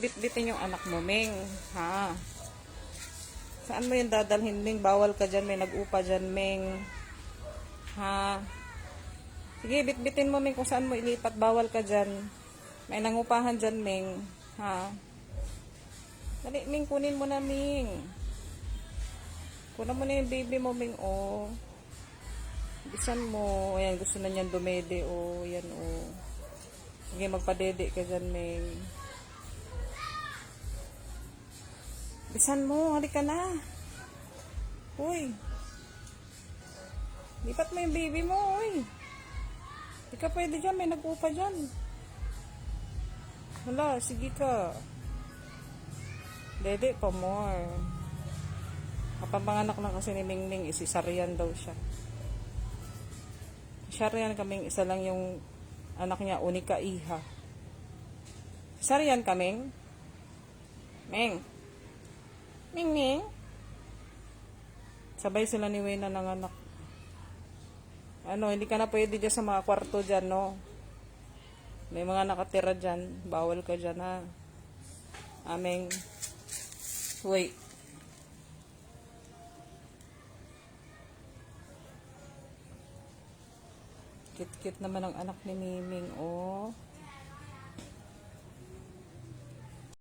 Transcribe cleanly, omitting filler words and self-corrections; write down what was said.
Bit-bitin yung anak mo, Ming. Ha? Saan mo yung dadalhin, Ming? Bawal ka dyan, may nag-upa dyan, Ming. Ha? Sige, bit-bitin mo, Ming, kung saan mo ilipat. Bawal ka dyan. May nangupahan dyan, Ming. Ha? Dali, Ming, kunin mo na, Ming. Kunin mo na yung baby mo, Ming, oh. Bisan mo. Ayan, gusto na niyan dumede, oh. Ayan, oh. Sige, magpadede ka dyan, Ming. Bisan mo, halika na. Uy. Lipat mo yung baby mo, uy. Di ka pwede dyan, may nag-upa dyan. Hala, sige ka. Dede pa more. Kapapanganak lang kasi ni Mingming, isisaryan daw siya. Isaryan kaming isa lang yung anak niya, unika iha. Isaryan kaming? Ming. Ming. Sabay sila ni Wena ng anak. Ano, hindi ka na pwede dyan sa mga kwarto dyan, no? May mga nakatira dyan. Bawal ka dyan, ha? Aming. Wait. Cute-cute naman ang anak ni Miming, oh.